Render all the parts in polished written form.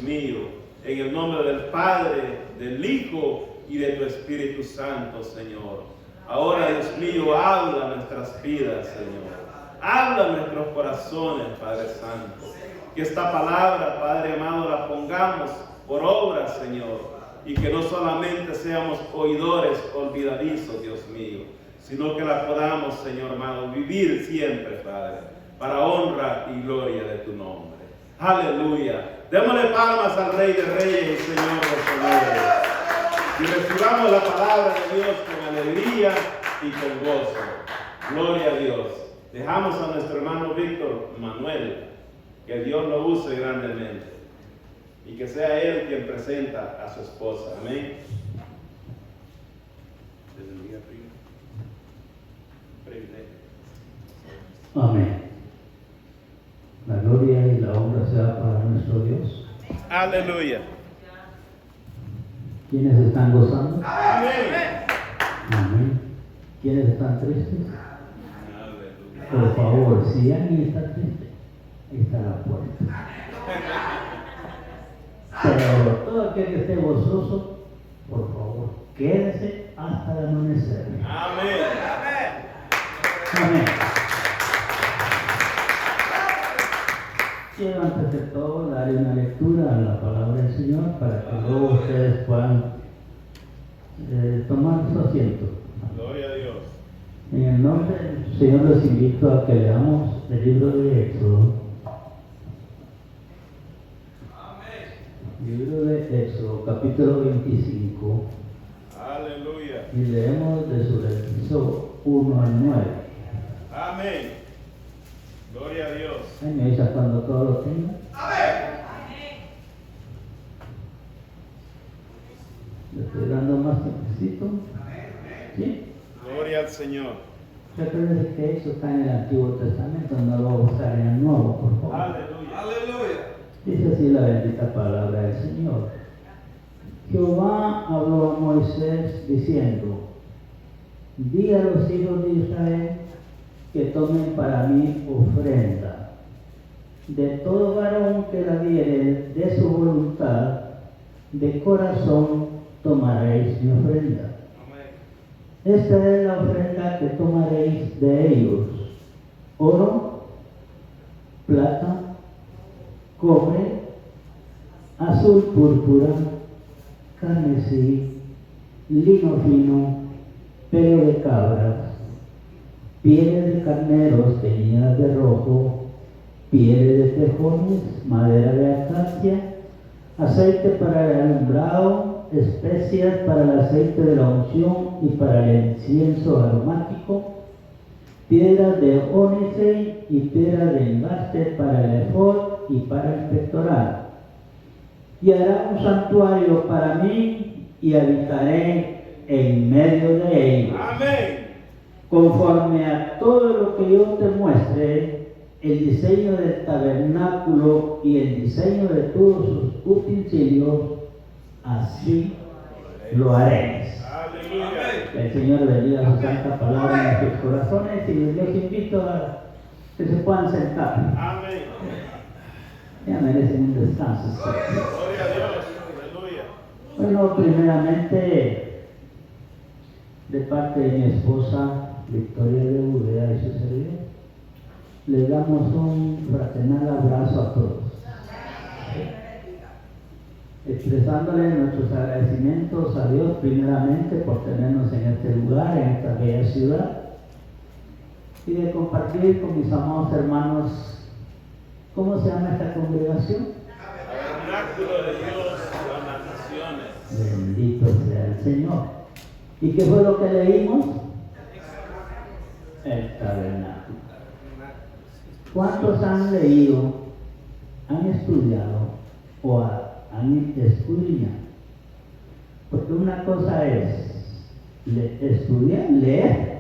mío, en el nombre del Padre, del Hijo y de tu Espíritu Santo, Señor. Ahora, Dios mío, habla nuestras vidas, Señor. Habla nuestros corazones, Padre Santo. Que esta palabra, Padre amado, la pongamos por obra, Señor. Y que no solamente seamos oidores olvidadizos, Dios mío, sino que la podamos, Señor amado, vivir siempre, Padre, para honra y gloria de tu nombre. Aleluya. Démosle palmas al Rey de Reyes y Señor de Señores. Y recibamos la palabra de Dios con alegría y con gozo. Gloria a Dios. Dejamos a nuestro hermano Víctor Manuel, que Dios lo use grandemente y que sea él quien presenta a su esposa. Amén. Amén. La gloria y la honra sea para nuestro Dios. Aleluya. ¿Quiénes están gozando? Amén. Amén. ¿Quiénes están tristes? Aleluya. Por favor, si alguien está triste, ahí está la puerta. Pero todo aquel que esté gozoso, por favor, quédese hasta el amanecer. Amén. Amén. Quiero antes de todo darle una lectura a la palabra del Señor para que luego ustedes puedan tomar su asiento. Gloria a Dios. En el nombre del Señor los invito a que leamos el libro de Éxodo. Libro de Éxodo, capítulo 25. Aleluya. Y leemos de su verso 1 al 9. Amén. Gloria a Dios. Ahí me avisa cuando todo lo tenga. Le estoy dando más tiempecito. ¿Sí? Gloria al Señor. Recuerden que eso está en el Antiguo Testamento, no lo vamos a usar en el Nuevo, por favor. Aleluya. Aleluya. Dice así la bendita palabra del Señor. Jehová habló a Moisés diciendo: di a los hijos de Israel que tomen para mí ofrenda. De todo varón que la diere de su voluntad, de corazón tomaréis mi ofrenda. Esta es la ofrenda que tomaréis de ellos: oro, plata, cobre, azul púrpura, carmesí, lino fino, pelo de cabras, pieles de carneros teñidas de rojo, pieles de tejones, madera de acacia, aceite para el alumbrado, especias para el aceite de la unción y para el incienso aromático, piedras de ónice y piedras de engaste para el efod y para el pectoral. Y hará un santuario para mí y habitaré en medio de ellos. Amén. Conforme a todo lo que yo te muestre, el diseño del tabernáculo y el diseño de todos sus utensilios, así lo haréis. Aleluya. Que el Señor bendiga su santa palabra en nuestros corazones y les invito a que se puedan sentar. Amén. Ya merecen un descanso. Gloria a Dios. Aleluya. Bueno, primeramente, de parte de mi esposa Victoria de Udea y su servidor, les damos un fraternal abrazo a todos, expresándole nuestros agradecimientos a Dios primeramente por tenernos en este lugar, en esta bella ciudad, y de compartir con mis amados hermanos. ¿Cómo se llama esta congregación? Tabernáculo de Dios con las naciones. Bendito sea el Señor. ¿Y qué fue lo que leímos? El tabernáculo. ¿Cuántos han leído, han estudiado o han escudriñado? Porque una cosa es estudiar, leer,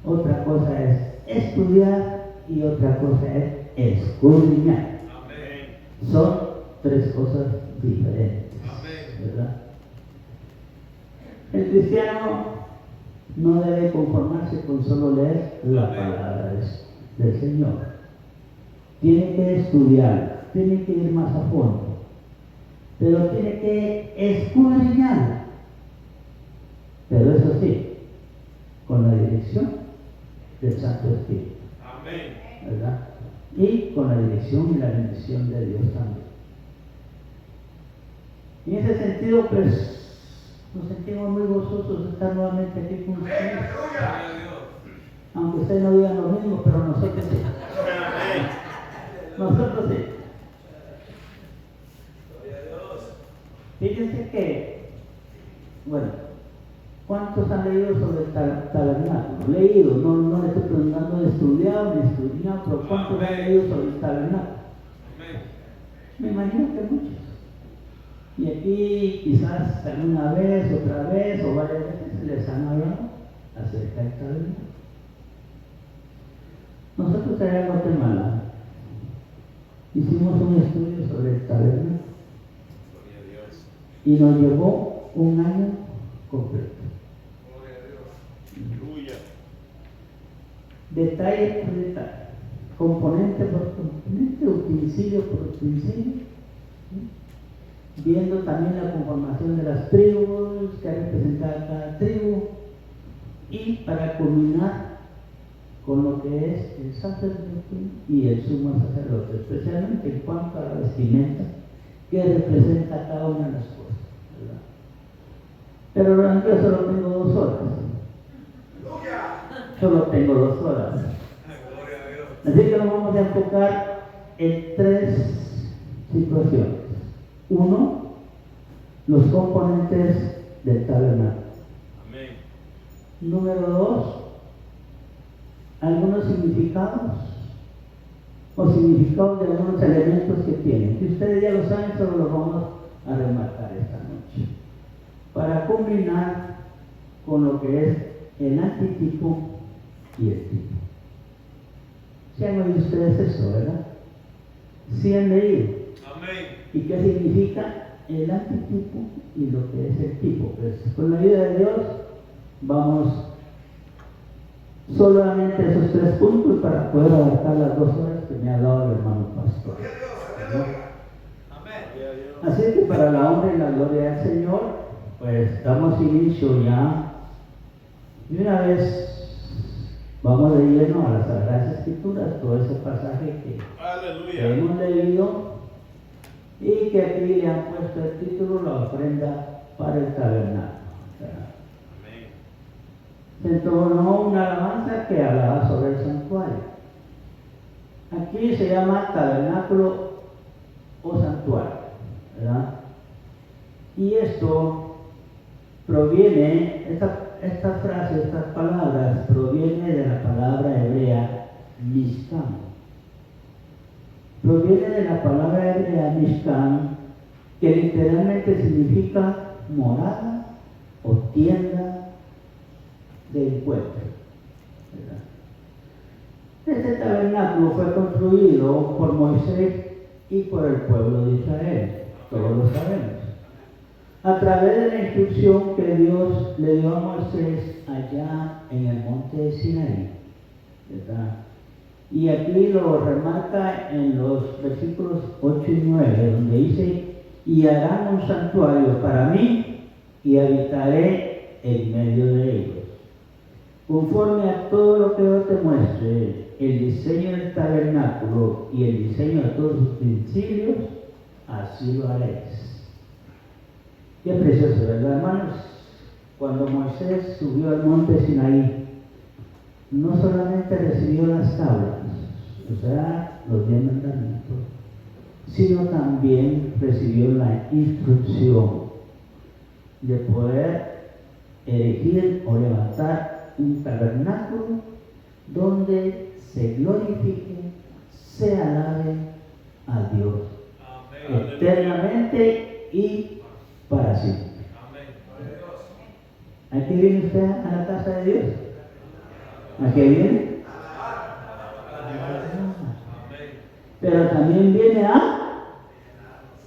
otra cosa es estudiar y otra cosa es escudriñar. Amén. Son tres cosas diferentes, ¿verdad? El cristiano no debe conformarse con solo leer la palabra del Señor. Tiene que estudiar, tiene que ir más a fondo. pero tiene que escudriñarla. Pero eso sí, con la dirección del Santo Espíritu. Amén. ¿Verdad? Y con la dirección y la bendición de Dios también. En ese sentido, pues, nos sentimos muy gozosos de estar nuevamente aquí con ustedes. Aunque ustedes no digan lo mismo, pero nosotros sí. Nosotros sí. Fíjense que, bueno, ¿cuántos han leído sobre el tabernáculo? Leído, no le estoy preguntando de estudiado ni estudiado, pero ¿cuántos han leído sobre el tabernáculo? Me imagino que muchos. Y aquí quizás alguna vez, otra vez o varias veces les han hablado acerca del tabernáculo. Nosotros allá en Guatemala hicimos un estudio sobre el tabernáculo y nos llevó un año completo. Detalle por detalle, componente por componente, utensilio por utensilio, viendo también la conformación de las tribus que representaba cada tribu, y para culminar con lo que es el sacerdote y el sumo sacerdote, especialmente en cuanto a la vestimenta que representa cada una de las cosas, ¿verdad? Pero yo solo tengo 2 horas. Solo tengo 2 horas. Así que nos vamos a enfocar en 3 situaciones. 1, los componentes del tabernáculo. Amén. Número 2, algunos significados o significados de algunos elementos que tienen. Si ustedes ya lo saben, solo los vamos a remarcar esta noche. Para combinar con lo que es el antitipo y el tipo. ¿Sí han oído ustedes eso, verdad? ¿Sí han leído? Amén. ¿Y qué significa el antitipo y lo que es el tipo? Pues con la ayuda de Dios vamos solamente a esos 3 puntos para poder abarcar las 2 horas que me ha dado el hermano pastor, ¿no? Así que para la honra y la gloria del Señor, pues damos inicio ya. Y una vez vamos de lleno a las Sagradas Escrituras, todo ese pasaje que hemos leído y que aquí le han puesto el título, la ofrenda para el tabernáculo. Se entonó una alabanza que hablaba sobre el santuario. Aquí se llama tabernáculo o santuario, ¿verdad? Y esto proviene, esta frase, estas palabras, proviene de la palabra hebrea Mishkan. Proviene de la palabra hebrea Mishkan, que literalmente significa morada o tienda de encuentro, ¿verdad? Este tabernáculo fue construido por Moisés y por el pueblo de Israel, todos lo sabemos, a través de la instrucción que Dios le dio a Moisés allá en el monte de Sinaí, ¿verdad? Y aquí lo remarca en los versículos 8 y 9, donde dice: y harán un santuario para mí y habitaré en medio de ellos. Conforme a todo lo que yo te muestre, el diseño del tabernáculo y el diseño de todos sus utensilios, así lo haréis. Qué precioso, ¿verdad, hermanos? Cuando Moisés subió al monte Sinaí, no solamente recibió las tablas, o sea, los 10 mandamientos, sino también recibió la instrucción de poder erigir o levantar un tabernáculo donde se glorifique, se alabe a Dios. Amén. Eternamente y para siempre. Amén. ¿A qué viene usted a la casa de Dios? ¿A qué viene? Pero también viene a,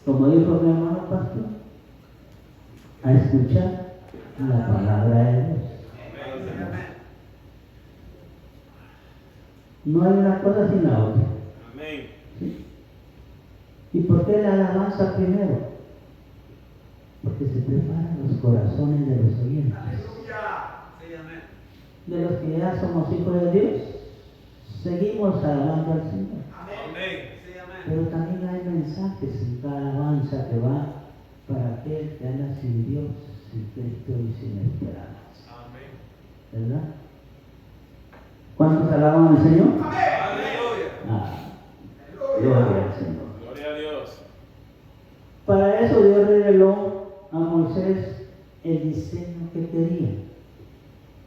como dijo mi hermano pastor, a escuchar la palabra de Dios. No hay una cosa sin la otra. ¿Sí? ¿Y por qué la alabanza primero? porque se preparan los corazones de los oyentes. De los que ya somos hijos de Dios, seguimos alabando al Señor. Pero también hay mensajes en cada alabanza que va para aquel que anda sin Dios, sin Cristo y sin esperanza. ¿Verdad? ¿Cuántos alaban al Señor? Gloria al Señor. Gloria a Dios. Para eso Dios reveló a Moisés el diseño que quería,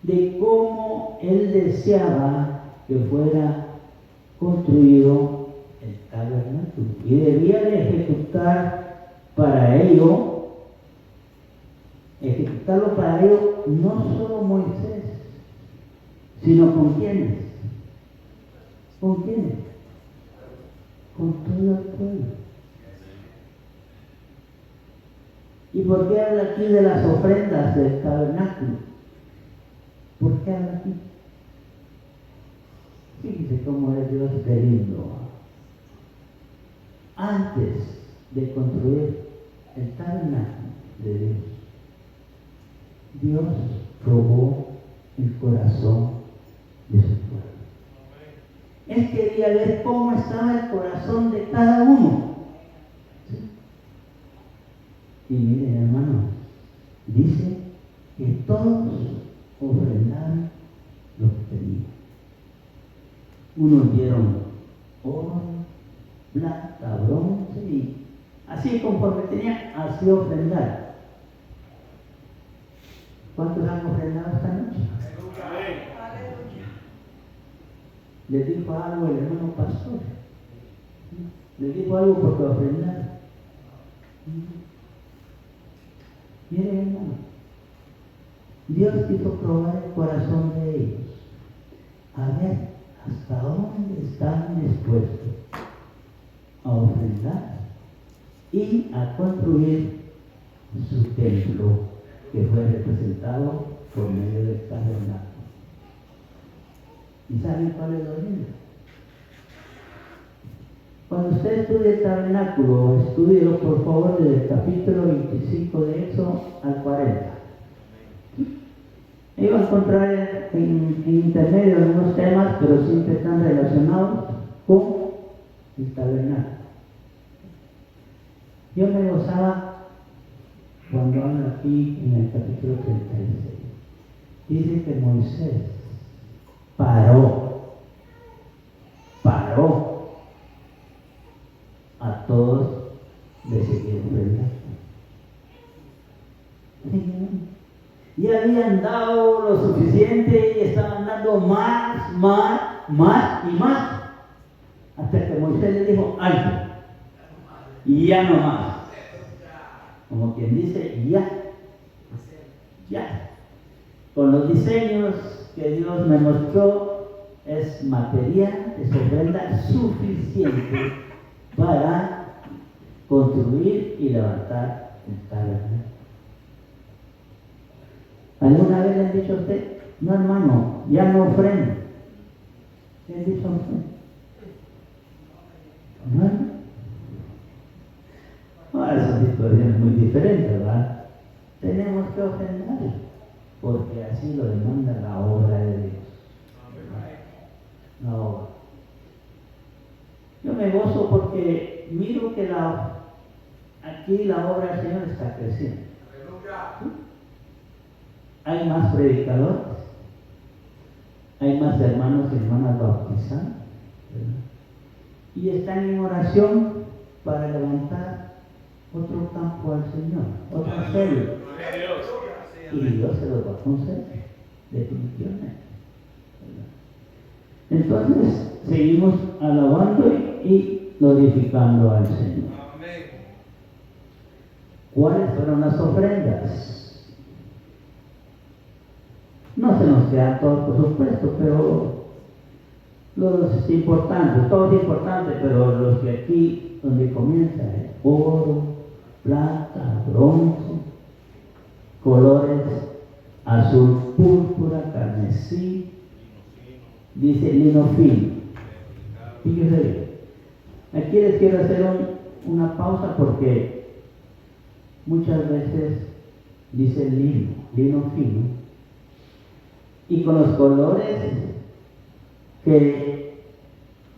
de cómo él deseaba que fuera construido el tabernáculo, y debía de ejecutarlo para ello no solo Moisés, sino con quiénes. ¿Con quiénes? Con todo el pueblo. ¿Y por qué habla aquí de las ofrendas del tabernáculo? ¿Por qué habla aquí? Fíjense cómo es Dios de lindo. Antes de construir el tabernáculo de Dios, Dios probó el corazón de su pueblo. Él quería ver cómo estaba el corazón de cada uno. ¿Sí? Y miren, hermanos, dice que todos ofrendaron lo que tenían. Unos dieron oro, plata, bronce, y así conforme tenían, así ofrendaron. ¿Cuántos han ofrendado esta noche? Le dijo algo el hermano pastor. Le dijo algo porque ofrendaron. Miren, hermano, Dios quiso probar el corazón de ellos, a ver hasta dónde están dispuestos a ofrendar y a construir su templo, que fue representado por medio del tabernáculo. ¿Y saben cuál es lo lindo? Cuando usted estudie el tabernáculo, estúdielo por favor desde el capítulo 25 de Éxodo al 40. Iba a encontrar en intermedio algunos temas, pero siempre están relacionados con el tabernáculo. Yo me gozaba cuando hablo aquí en el capítulo 36. Dice que Moisés paró a todos de seguir ofrendando. Ya habían dado lo suficiente y estaban dando más y más, hasta que Moisés le dijo alto, y ya no más. Como quien dice, ya. Con los diseños que Dios me mostró, es material, es ofrenda suficiente para construir y levantar el tabernáculo. ¿Alguna vez le han dicho a usted, no hermano, ya no ofrenda? ¿Le han dicho a usted? ¿No? Ahora son situaciones muy diferentes, ¿verdad? Tenemos que ofrendar, porque así lo demanda la obra de Dios. La obra. Yo me gozo porque miro que aquí la obra del Señor está creciendo. Hay más predicadores, hay más hermanos y hermanas bautizados, ¿verdad? Y están en oración para levantar otro campo al Señor, otra serie. Y Dios se los va a conceder, definitivamente, ¿verdad? Entonces, seguimos alabando y glorificando al Señor. ¿Cuáles fueron las ofrendas? No se nos queda todo, por supuesto, pero los importantes, todo es importante, pero los que aquí, donde comienza, es oro, plata, bronce, colores azul, púrpura, carmesí, dice lino fino. Fíjese bien. Aquí les quiero hacer una pausa porque muchas veces dice lino fino, y con los colores que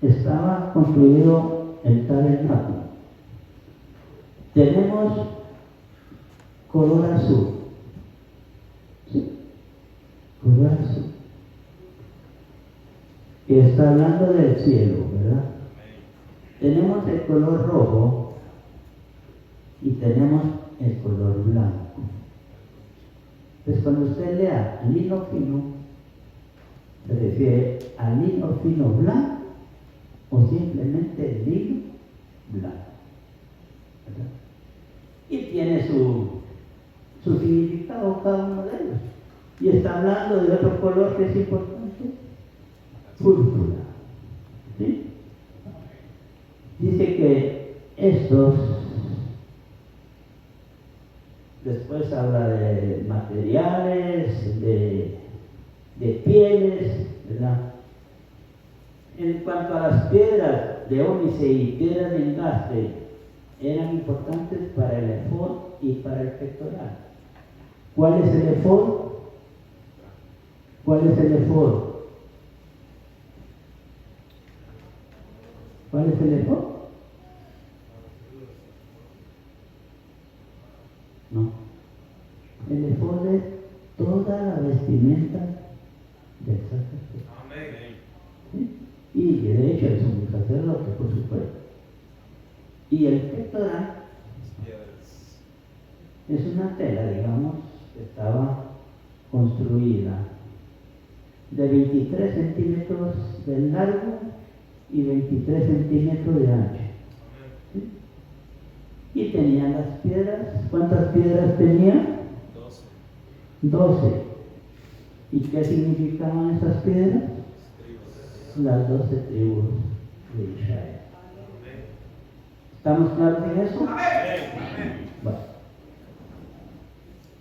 estaba construido el tabernáculo. Tenemos color azul, ¿sí? Color azul, que está hablando del cielo, ¿verdad? Tenemos el color rojo y tenemos el color blanco. Entonces, cuando usted lea lino fino, se refiere a lino fino blanco o simplemente lino blanco, ¿verdad? Y tiene su significado cada uno de ellos. Y está hablando de otro color que es importante, púrpura, ¿sí? Dice que estos, después habla de materiales, de pieles, ¿verdad? En cuanto a las piedras de ónice y piedras de engaste, eran importantes para el efod y para el pectoral. ¿Cuál es el efod? ¿Cuál es el efod? ¿Cuál es el efod? No. El efod es toda la vestimenta del sacerdote. Amén. ¿Sí? Y de hecho es un sacerdote, por supuesto. Y el pectoral es una tela, digamos, que estaba construida de 23 centímetros de largo y 23 centímetros de ancho. ¿Sí? Y tenía las piedras. ¿Cuántas piedras tenía? 12. ¿Y qué significaban esas piedras? Las 12 tribus de Israel. ¿Estamos claros en eso? Bueno.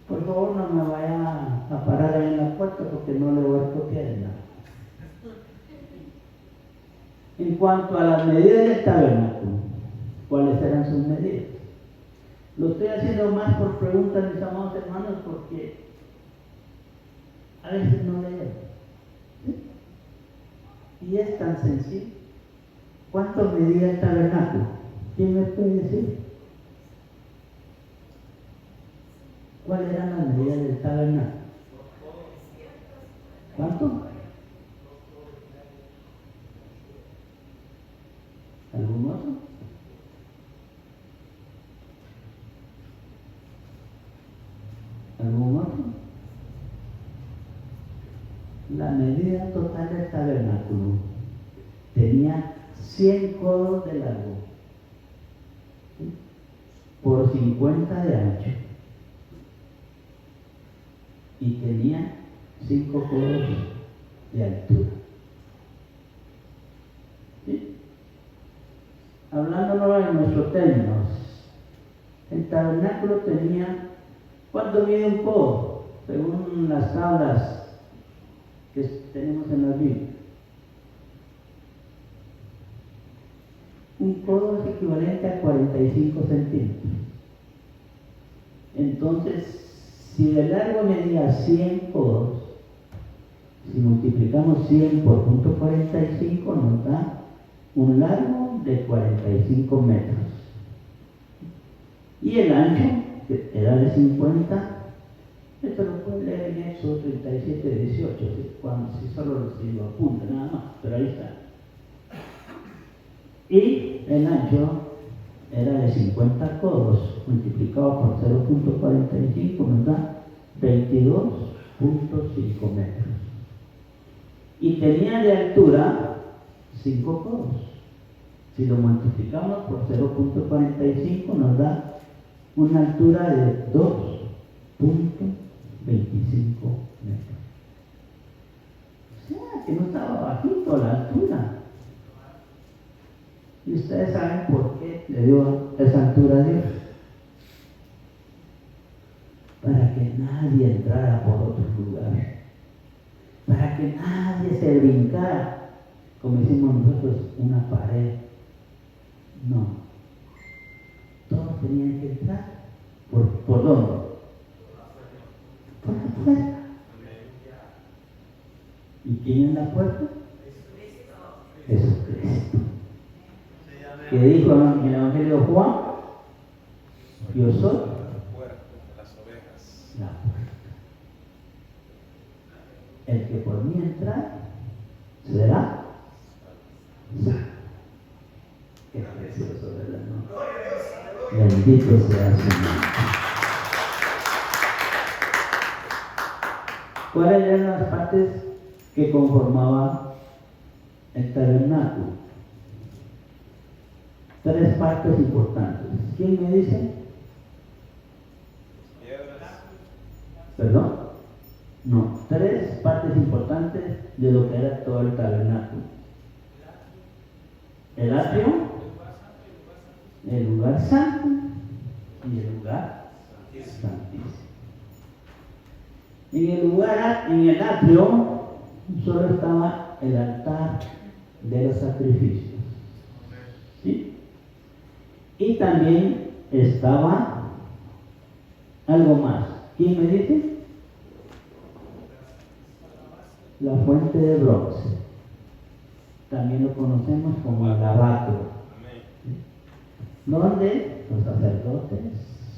Por favor, no me vaya a parar ahí en la puerta porque no le voy a copiar nada. En cuanto a las medidas del tabernáculo, ¿cuáles eran sus medidas? Lo estoy haciendo más por preguntas, mis amados hermanos, porque a veces no leemos. ¿Sí? Y es tan sencillo. ¿Cuánto medía el tabernáculo? ¿Quién me puede decir? ¿Cuáles eran las medidas del tabernáculo? ¿Cuánto? ¿Algún otro? ¿Algún otro? La medida total del tabernáculo tenía 100 codos de largo, ¿sí? Por 50 de ancho, y tenía 5 codos de altura. ¿Sí? Hablando ahora en nuestros términos, el tabernáculo tenía, ¿cuánto mide un codo? Según las tablas que tenemos en la Biblia. Un codo es equivalente a 45 centímetros. Entonces, si de largo medía 100 codos, si multiplicamos 100 por punto 45 nos da un largo de 45 metros. Y el ancho, que era de 50, esto lo pueden leer en Éxodo 37, 18, si solo si lo apunta nada más, pero ahí está. Y el ancho era de 50 codos, multiplicado por 0.45 nos da 22.5 metros. Y tenía de altura 5 codos. Si lo multiplicamos por 0.45 nos da una altura de 2.25 metros. O sea, que no estaba bajito la altura. Y ustedes saben por qué le dio esa altura a Dios. Para que nadie entrara por otro lugar. Para que nadie se brincara, como hicimos nosotros, una pared. No. Todos tenían que entrar ¿Por dónde? Por la puerta. ¿Y quién es la puerta? Jesucristo. Que dijo en el Evangelio de Juan, yo soy La puerta de las ovejas. la puerta. El que por mí entrar será salvo. Qué precioso, ¿verdad? ¿No? Bendito sea su nombre. ¿Cuáles eran las partes que conformaban el tabernáculo? 3 partes importantes. ¿Quién me dice? Piedras. ¿Perdón? No, 3 partes importantes de lo que era todo el tabernáculo. El atrio, el lugar santo y el lugar santísimo. En el atrio solo estaba el altar de los sacrificios. ¿Sí? Y también estaba algo más. ¿Quién me dice? La fuente de bronce. También lo conocemos como el lavacro, donde los sacerdotes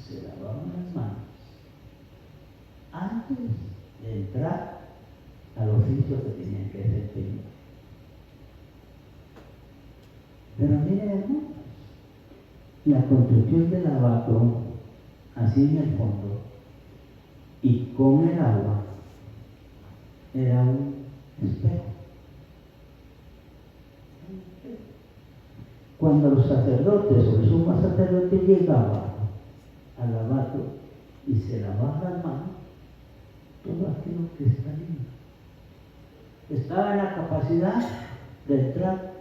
se lavaban las manos antes de entrar al oficio que tenían que desempeñar. Pero miren, hermanos, la construcción del lavacro, así en el fondo, y con el agua, era un espejo. Cuando los sacerdotes o el sumo sacerdote llegaba al lavacro y se lavaba las manos, todo aquello que está limpio estaba en la capacidad de entrar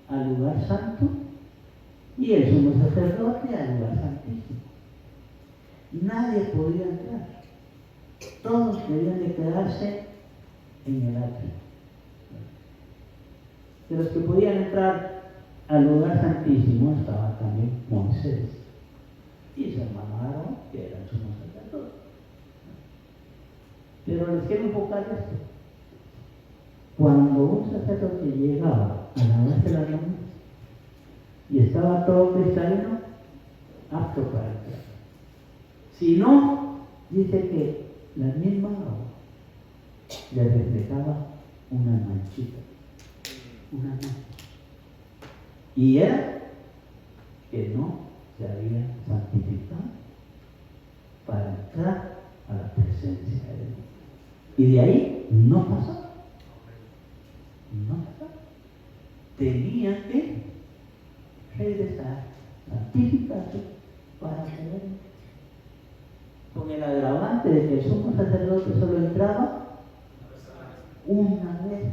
al lugar santo y el sumo sacerdote al lugar santísimo. Nadie podía entrar, todos debían de quedarse en el atrio. De los que podían entrar al lugar santísimo estaba también Moisés y su hermano Aarón, que era el sumo sacerdote. Pero les quiero enfocar esto. Cuando un sacerdote llegaba a lavarse las manos y estaba todo cristalino, apto para entrar. Si no, dice que la misma agua le reflejaba una manchita, una mancha. Y era que no se había santificado para entrar a la presencia de Dios. Y de ahí no pasó. No pasó. Tenía que regresar, santificarse para poder. Con el agravante de que el sumo sacerdote solo entraba una vez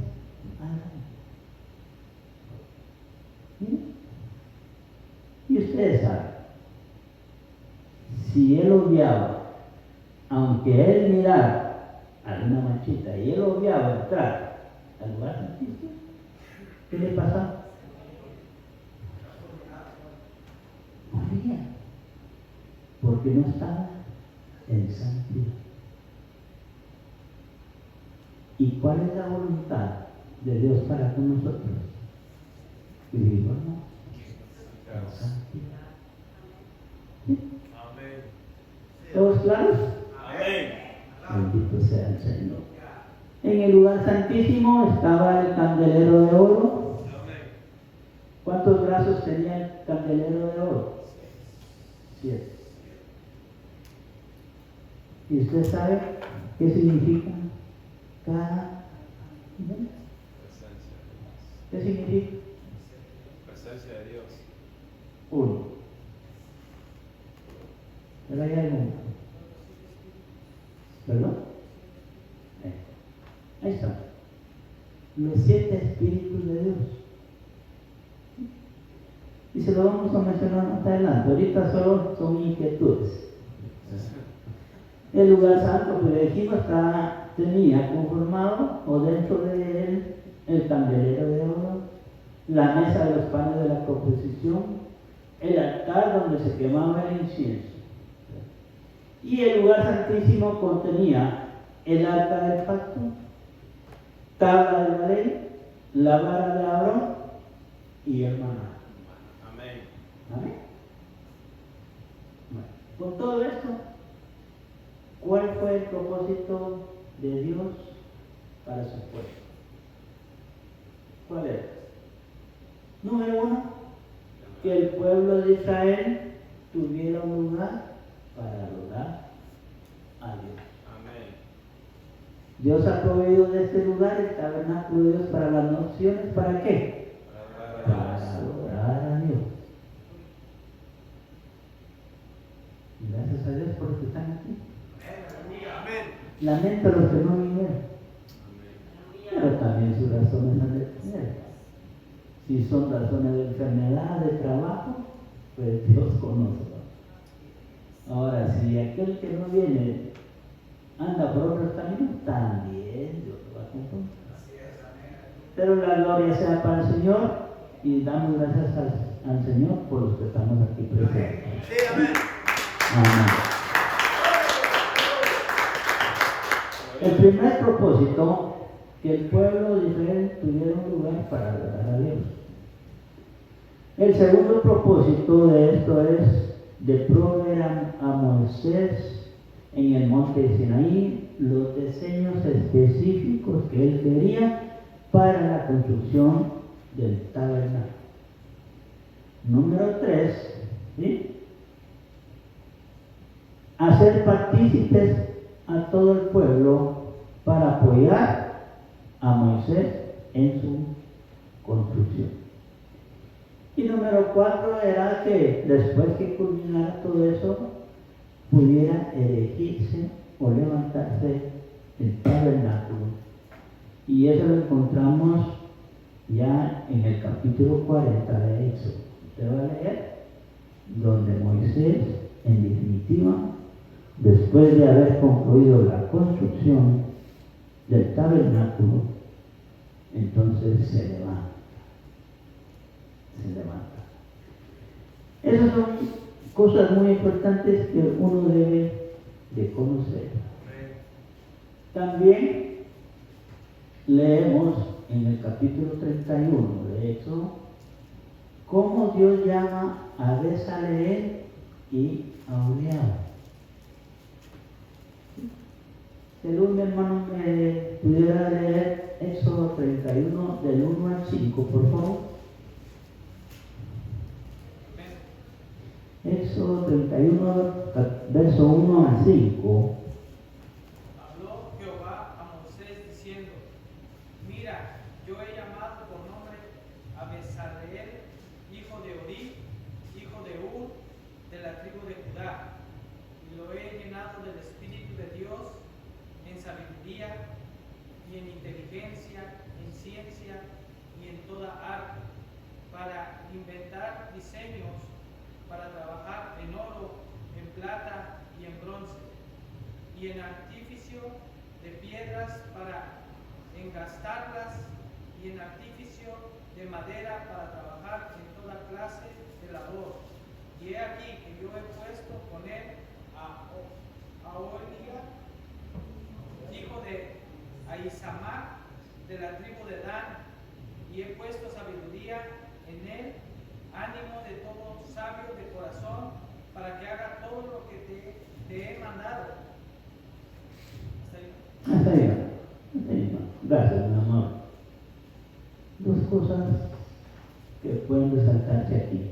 al año. ¿Sí? Y ustedes saben, si él obviaba, aunque él mirara alguna manchita y él obviaba entrar al lugar santísimo, ¿qué le pasaba? Moría, porque no estaba en santidad. ¿Y cuál es la voluntad de Dios para con nosotros? Que vivamos en santidad. ¿Sí? ¿Todos claros? Amén. Bendito sea el Señor. En el lugar santísimo estaba el candelero de oro. ¿Cuántos brazos tenía el candelero de oro? 7. ¿Y usted sabe qué significa cada nivel? ¿Qué significa? Presencia de Dios. 1. Pero hay algo más. ¿Perdón? Ahí está. Los 7 espíritus de Dios. Y se lo vamos a mencionar más adelante. Ahorita solo son inquietudes. El lugar santo que dijimos tenía conformado, o dentro de él, el candelero de oro, la mesa de los panes de la proposición, el altar donde se quemaba el incienso. Y el lugar santísimo contenía el arca del pacto, tabla de la ley, la vara de Aarón y el maná. Amén. ¿Amén? Bueno, con todo esto, ¿cuál fue el propósito de Dios para su pueblo? ¿Cuál era? Número uno, que el pueblo de Israel tuviera un lugar para adorar a Dios. Amén. Dios ha proveído de este lugar el tabernáculo de Dios para las naciones. ¿Para qué? Para adorar a Dios. Y gracias a Dios por los que están aquí. Amén. Lamento a los que no vinieron. Pero también sus razones han de tener. Si son razones de enfermedad, de trabajo, pues Dios conoce. Ahora, si aquel que no viene anda por otros caminos, también Dios lo va a acompañar. Pero la gloria sea para el Señor y damos gracias al Señor por los que estamos aquí presentes. Sí, amén. Amén. El primer propósito, que el pueblo de Israel tuviera un lugar para adorar a Dios. El segundo propósito de esto es de proveer a Moisés en el monte de Sinaí los diseños específicos que él quería para la construcción del tabernáculo. Número 3, ¿sí? Hacer partícipes a todo el pueblo para apoyar a Moisés en su construcción. Y número 4 era que después que culminara todo eso, pudiera erigirse o levantarse el tabernáculo. Y eso lo encontramos ya en el capítulo 40 de Éxodo. Usted va a leer donde Moisés, en definitiva, después de haber concluido la construcción del tabernáculo, entonces se levanta. Esas son cosas muy importantes que uno debe de conocer. También leemos en el capítulo 31 de Éxodo cómo Dios llama a Bezaleel y a Uriah. Si algún hermano me pudiera leer Éxodo 31 del 1 al 5, por favor. Éxodo 31, verso 1 al 5. Habló Jehová a Moisés diciendo: Mira, yo he llamado por nombre a Bezaleel, hijo de Uri, hijo de Ur, de la tribu de Judá, y lo he llenado del Espíritu de Dios en sabiduría y en inteligencia, en ciencia y en toda arte, para inventar diseños, para trabajar en oro, en plata y en bronce, y en artificio de piedras para engastarlas, y en artificio de madera para trabajar en toda clase de labor. Y he aquí que yo he puesto con él a Aholiab, hijo de Ahisamach, de la tribu de Dan, y he puesto sabiduría en él, ánimo de todo sabio de corazón, para que haga todo lo que te he mandado. Hasta ahí. Gracias, mi amor. Dos cosas que pueden resaltarse aquí.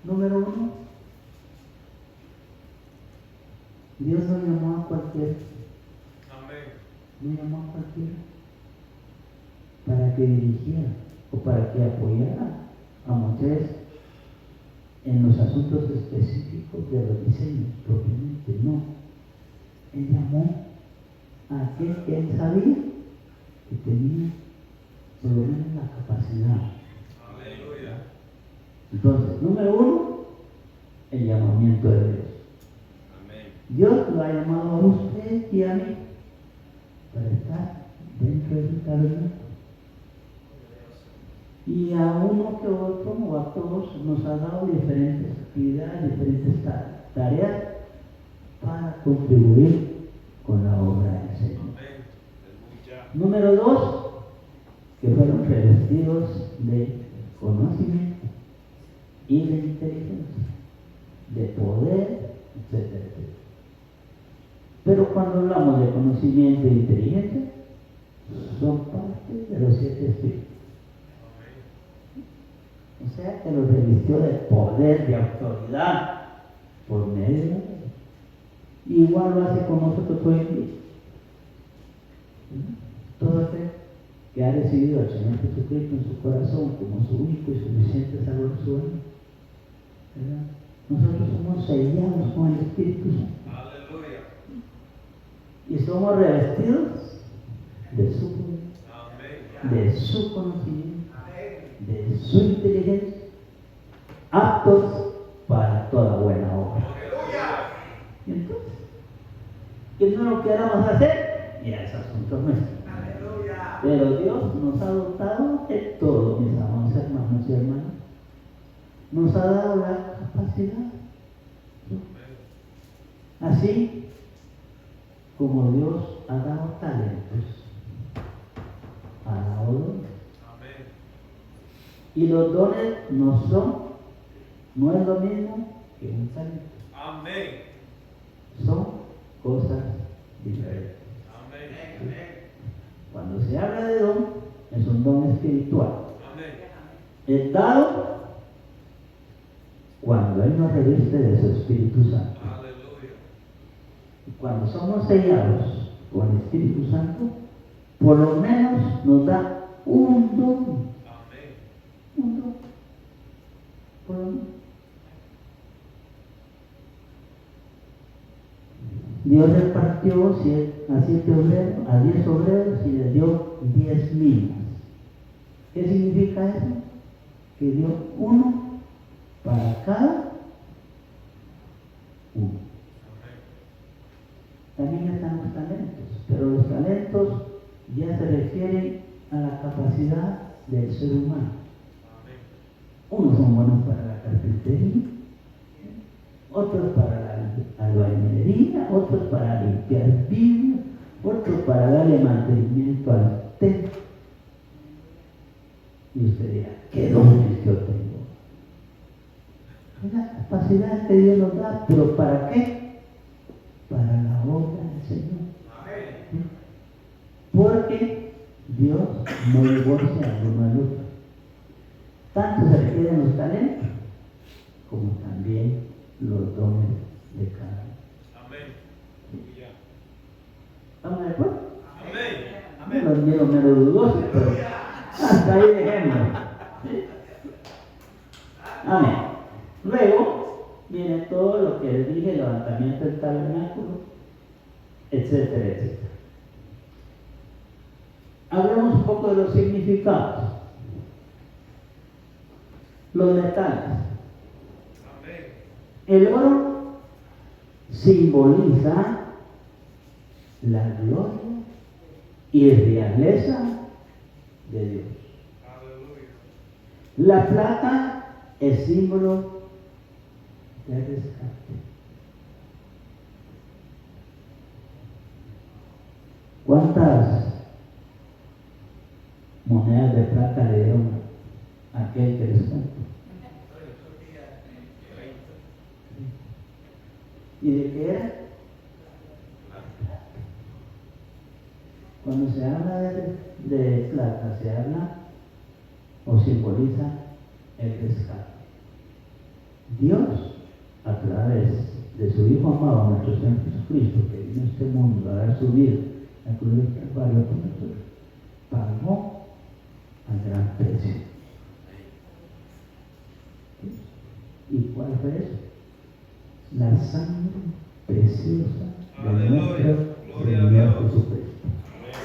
Número 1, Dios no llamó a cualquiera. Amén. No llamó a cualquiera para que dirigiera o para que apoyara a Moisés en los asuntos específicos de los diseños propiamente. No, él llamó a aquel que él sabía que tenía por lo menos la capacidad. Aleluya. Entonces, número 1, el llamamiento de Dios. Amén. Dios lo ha llamado a usted y a mí para estar dentro de su tabernáculo. Y a uno que otro, o a todos, nos ha dado diferentes actividades, diferentes tareas para contribuir con la obra del Señor. Número 2, que fueron revestidos de conocimiento y de inteligencia, de poder, etcétera, etcétera. Pero cuando hablamos de conocimiento e inteligencia, son parte de los 7 espíritus. O sea que los revistió de poder, de autoridad, por medio de la ley. Igual lo hace con nosotros hoy en día. Todo aquel que ha recibido al Señor Jesucristo en su corazón como su único y suficiente Salvador, su alma, ¿verdad? Nosotros somos sellados con el Espíritu Santo. Aleluya. Y somos revestidos de su poder, de su conocimiento, de su inteligencia, aptos para toda buena obra. Y entonces, que no lo queramos hacer, ya es asunto nuestro. Pero Dios nos ha dotado de todo, mis amados hermanos y hermanas. Nos ha dado la capacidad. Así como Dios ha dado talentos a la obra. Y los dones no es lo mismo que un talento. Amén. Son cosas diferentes. Amén. Cuando se habla de don, es un don espiritual. Amén. Es dado cuando Él nos reviste de su Espíritu Santo. Aleluya. Y cuando somos sellados con el Espíritu Santo, por lo menos nos da un don. Amén. Un don. Por lo menos. Dios repartió a 7 obreros, a 10 obreros y les dio 10 minas. ¿Qué significa eso? Que dio uno para cada uno. También están los talentos, pero los talentos ya se refieren a la capacidad del ser humano. Unos son buenos para la carpintería, otros para la albañilería, otros para limpiar vidrio, otros para darle mantenimiento al templo. Y usted dirá, ¿qué dones yo tengo? Es la capacidad que Dios nos da, pero ¿para qué? Para la obra del Señor. ¿Sí? Porque Dios no divorcia a uno al otro. Tanto se requieren los talentos como también los dones de cada uno. Amén. ¿Estamos de acuerdo? Amén. No los miro menos dudosos, pero hasta ahí dejémoslo. ¿Sí? Amén. Luego viene todo lo que les dije, el levantamiento del tabernáculo, etcétera, etcétera. Hablemos un poco de los significados. Los metales. El oro simboliza la gloria y realeza de Dios. La plata es símbolo de rescate. ¿Cuántas monedas de plata le dieron a aquel que rescató? ¿Y de qué era? Cuando se habla de plata, se habla o simboliza el rescate. Dios, a través de su Hijo amado, nuestro Señor Jesucristo, que vino a este mundo a dar su vida, a cruz del Calvario por nosotros, pagó a gran precio. ¿Y cuál fue eso? La sangre preciosa de nuestro Señor Jesucristo.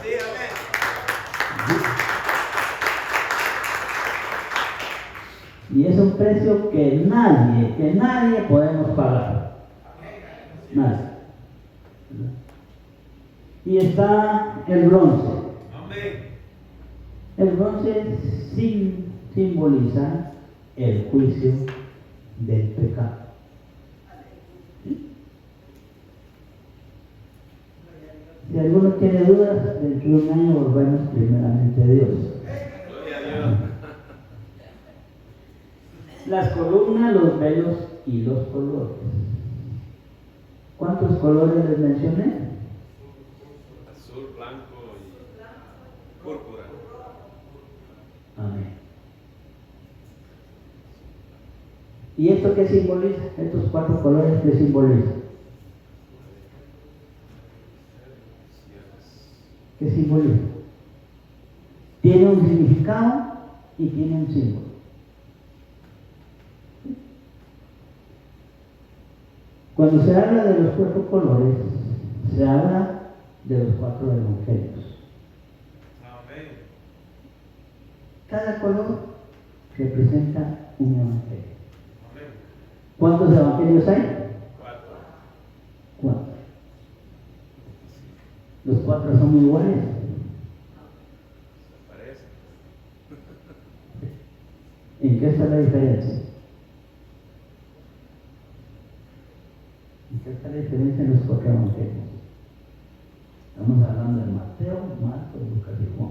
Sí, amén. Y es un precio que nadie podemos pagar. Nadie. Y está el bronce. Amén. El bronce simboliza el juicio del pecado. Si alguno tiene dudas, dentro de un año volvemos primeramente a Dios. Gloria a Dios. Las columnas, los velos y los colores. ¿Cuántos colores les mencioné? Azul, blanco y púrpura. Amén. ¿Y esto qué simboliza? Estos 4 colores, ¿qué simbolizan? ¿Qué simboliza? Tiene un significado y tiene un símbolo. Cuando se habla de los 4 colores, se habla de los 4 evangelios. Amén. Cada color representa un evangelio. Amén. ¿Cuántos evangelios hay? 4. 4. Los 4 son iguales. Parece. ¿En qué está la diferencia? ¿En qué está la diferencia en los 4 evangelios? Estamos hablando de Mateo, Marcos, Lucas y Juan.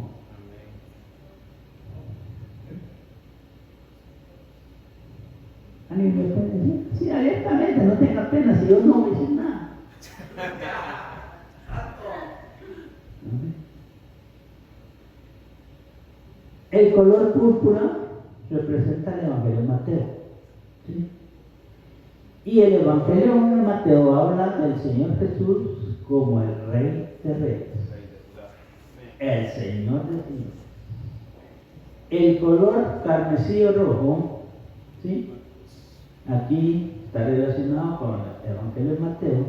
Amén. ¿Alguien me puede decir? Sí, abiertamente, no tenga pena, si yo no voy a decir nada. El color púrpura representa el Evangelio de Mateo. ¿Sí? Y el Evangelio de Mateo habla del Señor Jesús como el Rey de Reyes, el Señor de Señores. El color carmesí o rojo, ¿sí? Aquí está relacionado con el Evangelio de Mateo.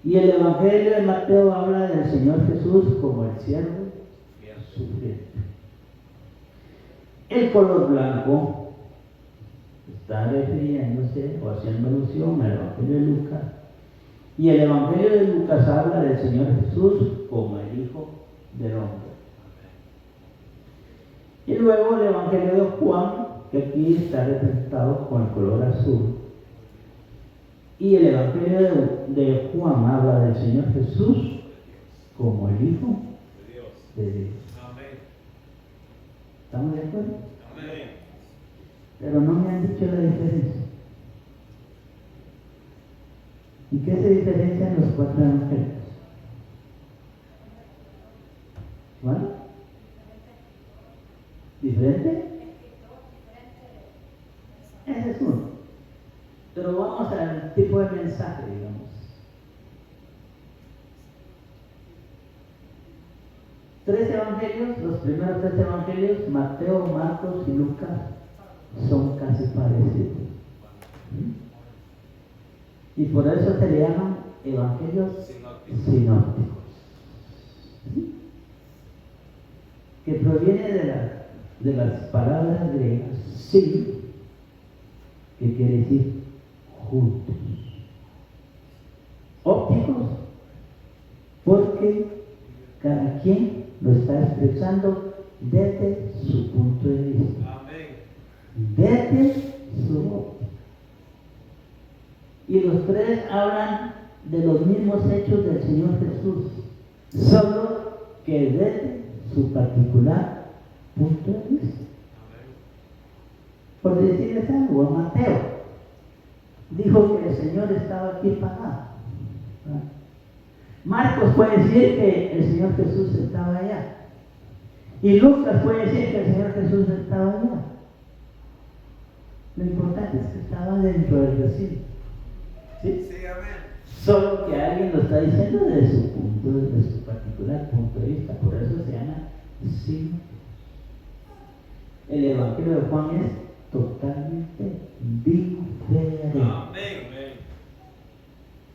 Y el Evangelio de Mateo habla del Señor Jesús como el siervo sufriente. El color blanco está refiriéndose o haciendo alusión al Evangelio de Lucas. Y el Evangelio de Lucas habla del Señor Jesús como el Hijo del Hombre. Y luego el Evangelio de Juan, que aquí está representado con el color azul. Y el Evangelio de Juan habla del Señor Jesús como el Hijo de Dios. Amén. ¿Estamos de acuerdo? Amén. Pero no me han dicho la diferencia. ¿Y qué se diferencia en los 4 evangelios? ¿Bueno? ¿Diferente? Ese es uno. Pero vamos al tipo de mensaje, digamos. 3 evangelios, los primeros 3 evangelios, Mateo, Marcos y Lucas, son casi parecidos. Y por eso se le llaman evangelios sinópticos. ¿Sí? Que proviene de las palabras griegas sin, que quiere decir juntos. Ópticos, porque cada quien lo está expresando desde su punto de vista. Amén. Desde su óptica. Y los 3 hablan de los mismos hechos del Señor Jesús, solo que desde su particular punto de vista. Por decirles algo, Mateo dijo que el Señor estaba aquí parado. Marcos puede decir que el Señor Jesús estaba allá. Y Lucas puede decir que el Señor Jesús estaba allá. Lo importante es que estaba dentro del recinto. ¿Sí? Sí, amén. Solo que alguien lo está diciendo desde su particular punto de vista. Por eso se llama sí. El Evangelio de Juan es totalmente diferente. Amén.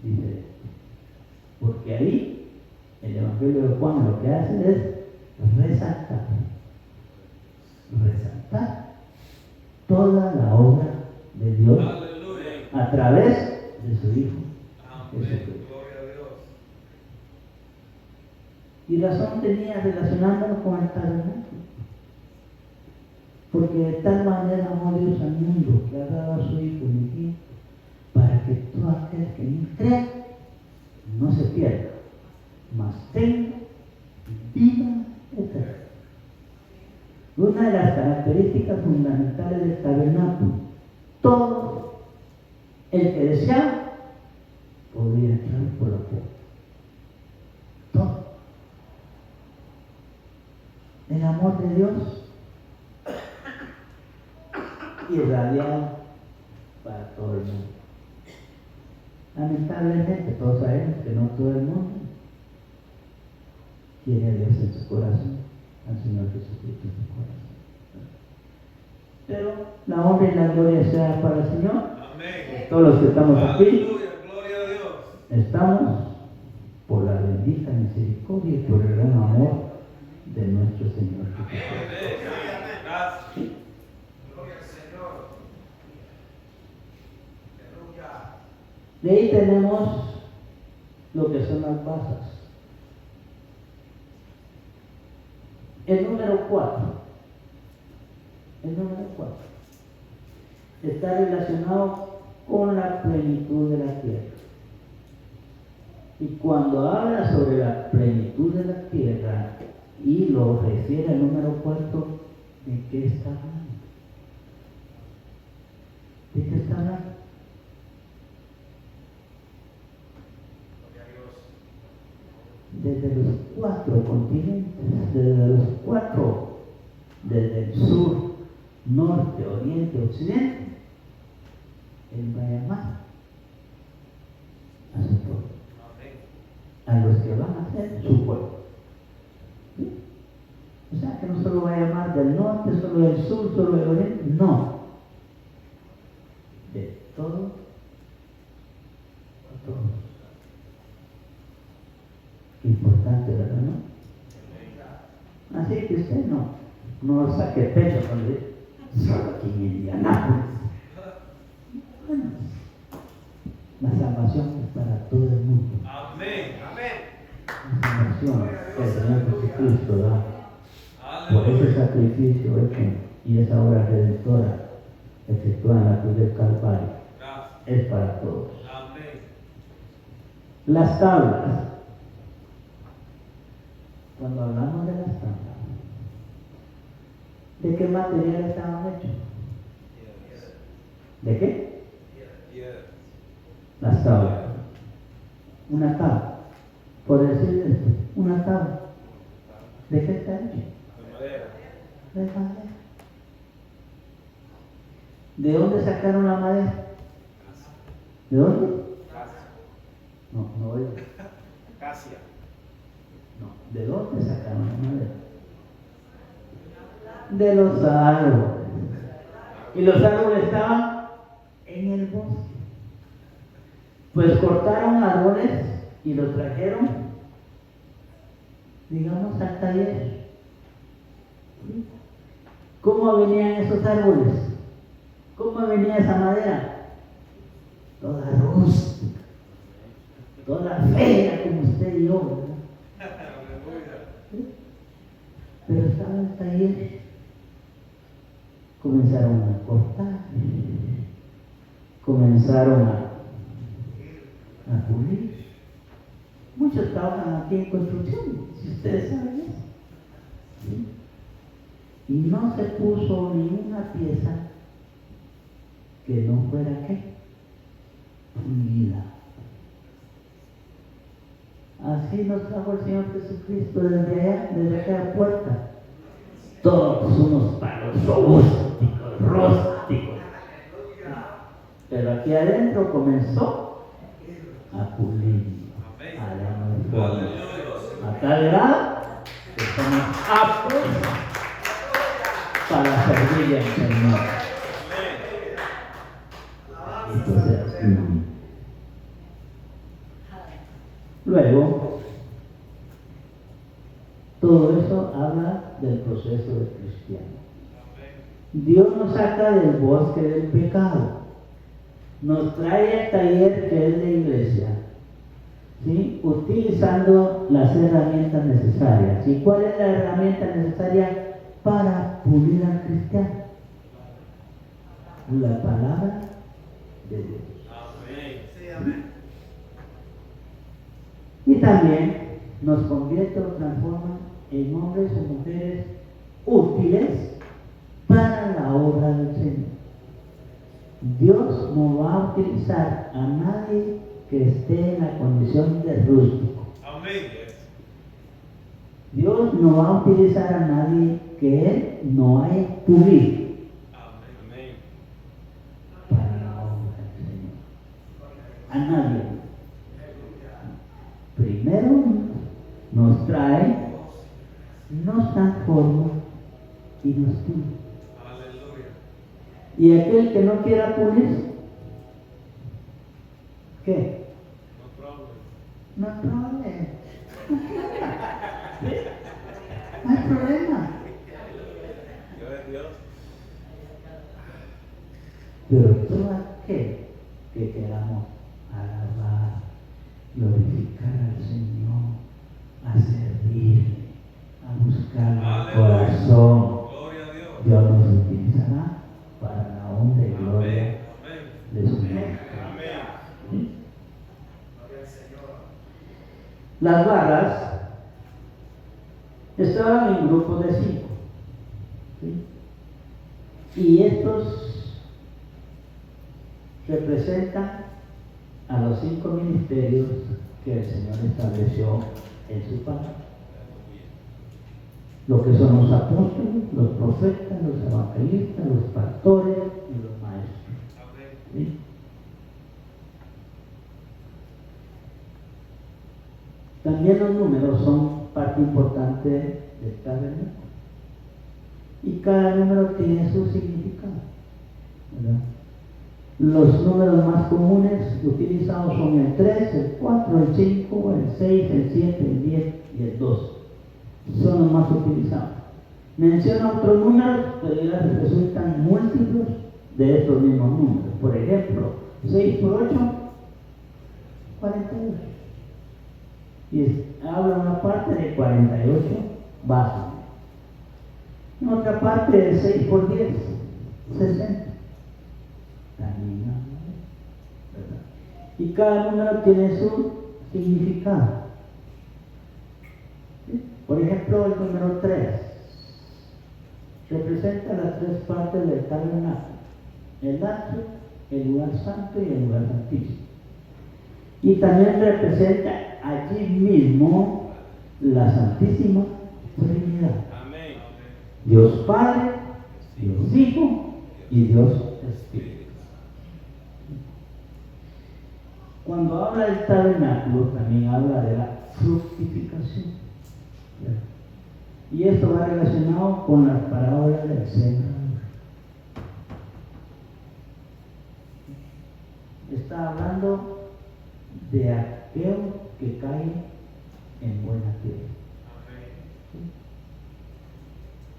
Diferente. Porque ahí el Evangelio de Juan lo que hace es resaltar toda la obra de Dios Aleluya. a través de su Hijo Amén. Jesucristo. Gloria a Dios. Y razón tenía relacionándolo con el tabernáculo. Porque de tal manera amó Dios al mundo que ha dado a su Hijo unigénito para que todo aquel que en él cree no se pierda, mas tengo vida eterna. Una de las características fundamentales del tabernáculo, todo el que desea podía entrar por la puerta. Todo. El amor de Dios irradiado para todo el mundo. Lamentablemente todos sabemos que no todo el mundo quiere a Dios en su corazón, al Señor Jesucristo en su corazón. Pero la honra y la gloria sea para el Señor. Amén. Todos los que estamos aquí, Aleluya, gloria a Dios. estamos por la bendita misericordia y por el gran amor de nuestro Señor Jesucristo. Amén. Gracias. Gloria al Señor. Aleluya. De ahí tenemos lo que son las basas. El número 4. El número 4 está relacionado con la plenitud de la tierra. Y cuando habla sobre la plenitud de la tierra y lo refiere al número 4, ¿de qué está hablando? ¿De qué está hablando? Desde los 4 continentes, desde el sur, norte, oriente, occidente, Él va a llamar a su pueblo, a los que van a ser su pueblo. ¿Sí? O sea, que no solo va a llamar del norte, solo del sur, solo del oriente, no. De todo a todos. Qué importante, ¿verdad? ¿No? Así que usted no saque pecho cuando dice, solo aquí en Indianápolis. Bueno, la salvación es para todo el mundo. Amén. La salvación que el Señor Jesucristo da por ese Aleluya. sacrificio hecho y esa obra redentora efectuada en la cruz del Calvario Gracias. es para todos. Amén. Las tablas. Cuando hablamos de las tablas, ¿de qué material estaban hechos? ¿De qué? Las tablas. Una tabla. Por decir esto, una tabla. ¿De qué está hecho? De madera. De madera. ¿De dónde sacaron la madera? ¿De dónde? No oigo. Acacia. No, ¿de dónde sacaron la madera? De los árboles. Y los árboles estaban en el bosque. Pues cortaron árboles y los trajeron, digamos, al taller. ¿Cómo venían esos árboles? ¿Cómo venía esa madera? Toda rústica, toda fea como usted y yo, ¿verdad? Pero estaba en el taller. Comenzaron a cortar, comenzaron a pulir. Muchos trabajan aquí en construcción, si ustedes saben eso. ¿Sí? Y no se puso ninguna pieza que no fuera ¿qué? Pulida. Así nos trajo el Señor Jesucristo desde allá, desde aquella puerta. Todos unos palos rústicos. Pero aquí adentro comenzó a pulir, a darnos forma. A tal grado que estamos aptos para servirle al Señor. Entonces, luego, todo eso habla del proceso del cristiano. Dios nos saca del bosque del pecado, nos trae al taller que es la iglesia, ¿sí? Utilizando las herramientas necesarias. ¿Y cuál es la herramienta necesaria para pulir al cristiano? La palabra de Dios. Amén. Y también nos convierte o transforma en hombres o mujeres útiles para la obra del Señor. Dios no va a utilizar a nadie que esté en la condición de rústico. Amén. Dios no va a utilizar a nadie que Él no haya pulido Amén. para la obra del Señor. A nadie. Primero nos trae, nos transforma y nos pule. Aleluya. Y aquel que no quiera pulir, ¿qué? No problem. No hay problema. No hay problema. Dios es Dios. Pero todo aquel que queramos alabar, glorificar al Señor, a servirle, a buscar el Aleluya. corazón, Gloria a Dios. Dios nos utilizará para la honra y gloria Amén. de su nombre. Amén. ¿Sí? Las barras estaban en grupos de 5. ¿Sí? Y estos representan a los 5 ministerios que el Señor estableció en su palabra. Lo que son los apóstoles, los profetas, los evangelistas, los pastores y los maestros. Amén. ¿Sí? También los números son parte importante del tabernáculo. Y cada número tiene su significado, ¿verdad? Los números más comunes utilizados son el 3, el 4, el 5, el 6, el 7, el 10 y el 12. Son los más utilizados. Menciona otros números, pero ya resultan múltiplos de estos mismos números. Por ejemplo, 6 por 8, 48. Y habla una parte de 48 bases. En otra parte de 6 por 10, 60. También habla, ¿verdad? Y cada número tiene su significado. ¿Sí? Por ejemplo, el número 3 representa las 3 partes del tabernáculo: el atrio, el lugar santo y el lugar santísimo. Y también representa allí mismo la Santísima Trinidad. Amén. Dios Padre, Dios Hijo y Dios Espíritu. Cuando habla del tabernáculo, también habla de la fructificación. Y esto va relacionado con las parábolas del sembrador. Está hablando de aquello que cae en buena tierra.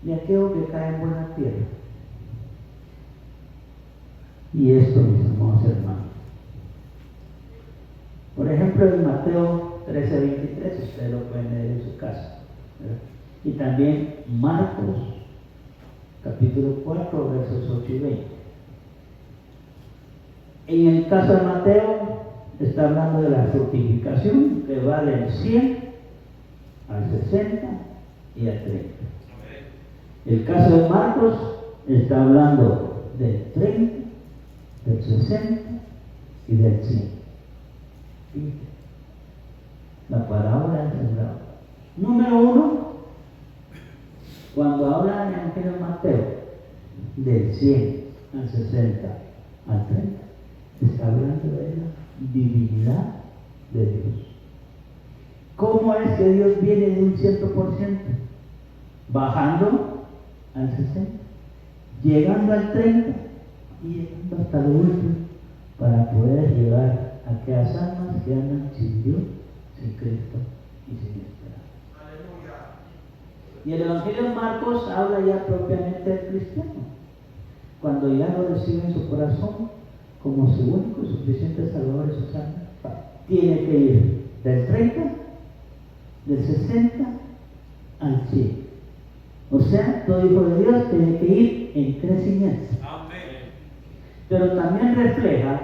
De aquello que cae en buena tierra. Y esto, mis amados hermanos. Por ejemplo, en Mateo 13:23, ustedes lo pueden leer en su casa, ¿verdad? Y también Marcos, capítulo 4, versos 8 y 20. En el caso de Mateo, está hablando de la fructificación, que va del 100 al 60 y al 30. El caso de Marcos está hablando del 30, del 60 y del 100. Fíjate, la parábola del sembrador. Número 1, cuando habla en el Evangelio de Mateo del 100 al 60 al 30, está hablando de la divinidad de Dios. ¿Cómo es que Dios viene de un 100%? Bajando al 60, llegando al 30 y llegando hasta lo último para poder llegar a aquellas almas que andan sin Dios, sin Cristo y sin esperanza. Y el Evangelio de Marcos habla ya propiamente del cristiano, cuando ya lo recibe en su corazón como su único y suficiente Salvador y sus almas, tiene que ir del 30, del 60 al 100. O sea, todo hijo de Dios tiene que ir en crecimiento. Amén. Pero también refleja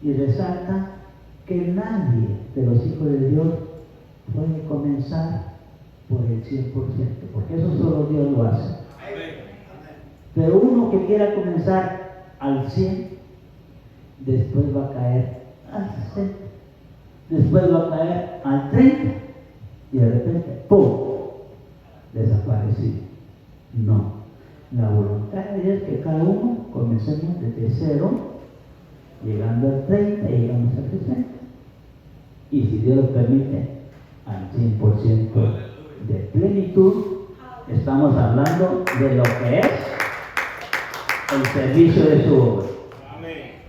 y resalta que nadie de los hijos de Dios puede comenzar por el 100%, porque eso solo Dios lo hace. Pero uno que quiera comenzar al 100, después va a caer al 60, después va a caer al 30 y de repente, ¡pum!, desaparecido. No, la voluntad de Dios es que cada uno comencemos desde 0, llegando al 30 y llegamos al 60. Y si Dios lo permite, al 100% de plenitud. Estamos hablando de lo que es el servicio de su obra.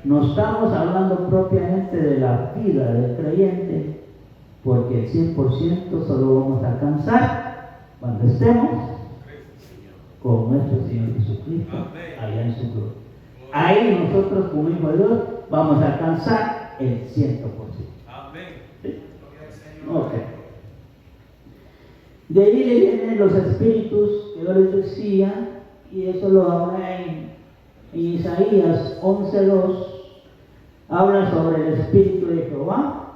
No estamos hablando propiamente de la vida del creyente, porque el 100% solo vamos a alcanzar cuando estemos con nuestro Señor Jesucristo allá en su gloria. Ahí nosotros como hijos de Dios vamos a alcanzar el 100%. ¿Sí? Ok. De ahí le vienen los espíritus que yo les decía, y eso lo habla en Isaías 11:2. Habla sobre el espíritu de Jehová,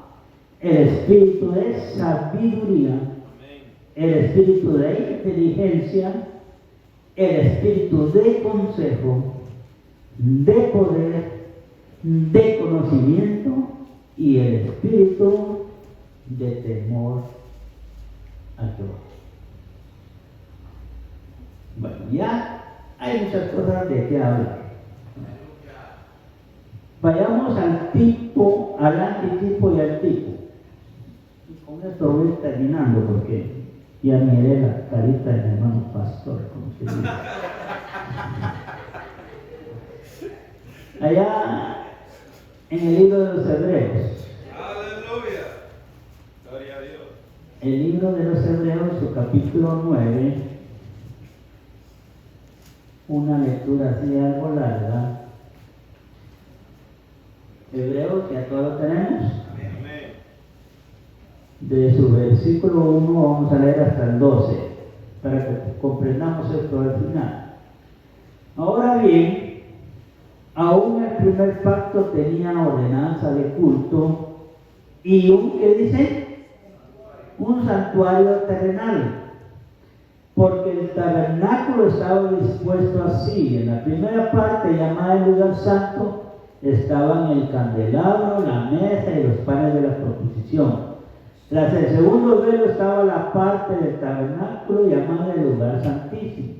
el espíritu de sabiduría, el espíritu de inteligencia, el espíritu de consejo, de poder, de conocimiento y el espíritu de temor a Jehová. Bueno, ya hay muchas cosas de qué hablar. Vayamos al tipo, al antitipo y al tipo. Y con esto voy terminando porque ya miré la carita de mi hermano pastor, como se dice. Allá en el libro de los Hebreos. Aleluya. Gloria a Dios. El libro de los Hebreos, su capítulo 9, una lectura así algo larga. Hebreos, ya todos lo tenemos. Amén. De su versículo 1 vamos a leer hasta el 12, para que comprendamos esto al final. Ahora bien, aún el primer pacto tenía ordenanza de culto y ¿qué dice? Un santuario terrenal, porque el tabernáculo estaba dispuesto así. En la primera parte, llamada el lugar santo, estaban el candelabro, la mesa y los panes de la proposición. Tras el segundo velo estaba la parte del tabernáculo llamada el lugar santísimo,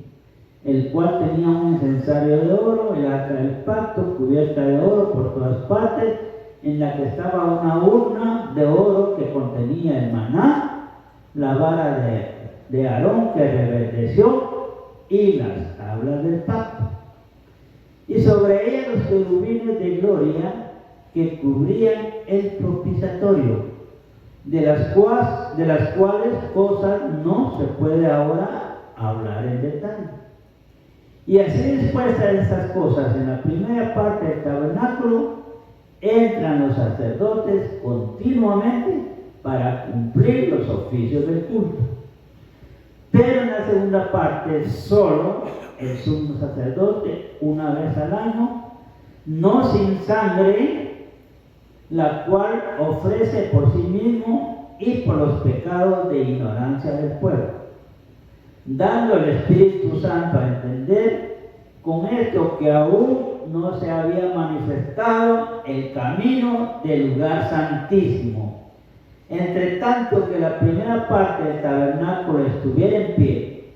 el cual tenía un incensario de oro, el arca del pacto, cubierta de oro por todas partes, en la que estaba una urna de oro que contenía el maná, la vara de Aarón que reverdeció y las tablas del pacto. Y sobre ella los querubines de gloria que cubrían el propiciatorio, de las cuales cosas no se puede ahora hablar en detalle. Y así dispuestas estas cosas en la primera parte del tabernáculo, entran los sacerdotes continuamente para cumplir los oficios del culto. Pero en la segunda parte, solo el sumo sacerdote, una vez al año, no sin sangre, la cual ofrece por sí mismo y por los pecados de ignorancia del pueblo, dando el Espíritu Santo a entender con esto que aún no se había manifestado el camino del lugar santísimo, entre tanto que la primera parte del tabernáculo estuviera en pie,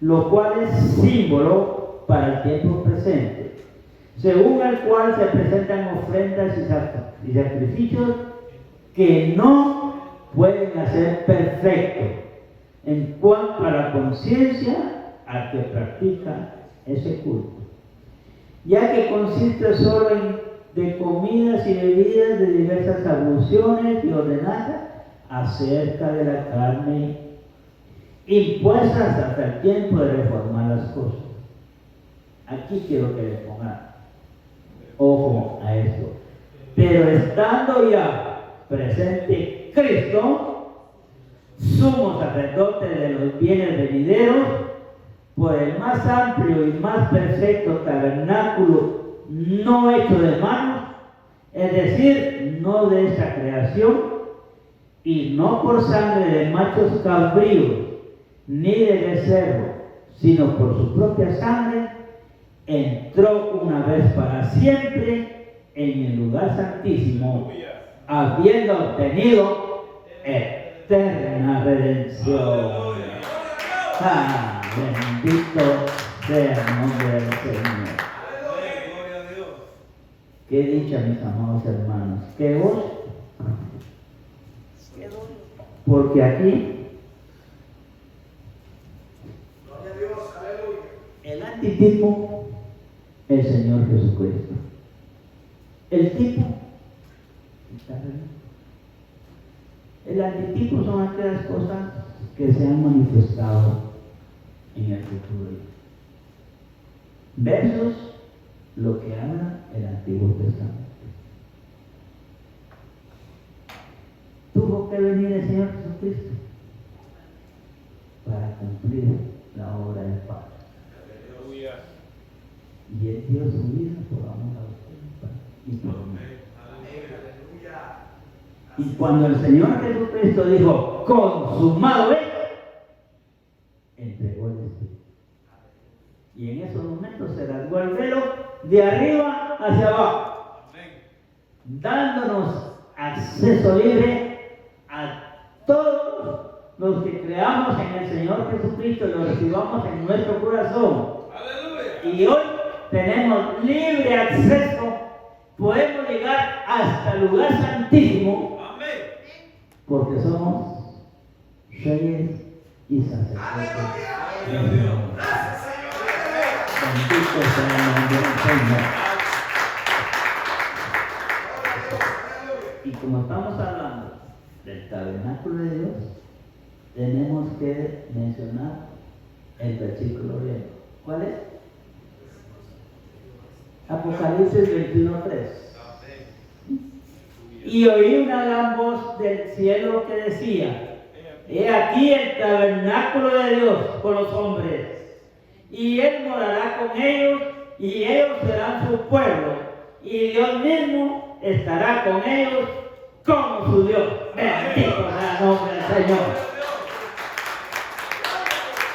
lo cual es símbolo para el tiempo presente, según el cual se presentan ofrendas y sacrificios que no pueden hacer perfecto en cuanto a la conciencia al que practica ese culto, ya que consiste solo de comidas y bebidas de diversas abluciones y ordenanzas acerca de la carne, impuestas hasta el tiempo de reformar las cosas. Aquí quiero que le pongan ojo a esto. Pero estando ya presente Cristo, sumo sacerdote de los bienes venideros, por el más amplio y más perfecto tabernáculo no hecho de manos, es decir, no de esta creación, y no por sangre de machos cabríos, ni de becerro, sino por su propia sangre, entró una vez para siempre en el lugar santísimo, habiendo obtenido eterna redención. Ah, bendito sea el nombre del Señor. Gloria a Dios. Qué dicha, mis amados hermanos, qué voz. Porque aquí el antitipo, el Señor Jesucristo. El tipo, el antitipo son aquellas cosas que se han manifestado en el futuro. Versus lo que habla el Antiguo Testamento. Tuvo que venir el Señor Jesucristo para cumplir la obra del Padre. Aleluya. Y Él dio su vida por amor a ustedes y por mí. Y cuando el Señor Jesucristo dijo, consumado es, entregó el Espíritu. Y en esos momentos se rasgó el velo de arriba hacia abajo, dándonos acceso libre a todos los que creamos en el Señor Jesucristo y lo recibamos en nuestro corazón. Aleluya. Y hoy tenemos libre acceso, podemos llegar hasta el lugar santísimo, Amén. porque somos reyes y sacerdotes. Gloria a Dios. Bendito sea el nombre del Señor. Y como estamos hablando del tabernáculo de Dios, tenemos que mencionar el versículo griego. ¿Cuál es? Apocalipsis 21:3. Y oí una gran voz del cielo que decía: he aquí el tabernáculo de Dios con los hombres, y Él morará con ellos, y ellos serán su pueblo, y Dios mismo estará con ellos como su Dios. Bendito sea el nombre del Señor.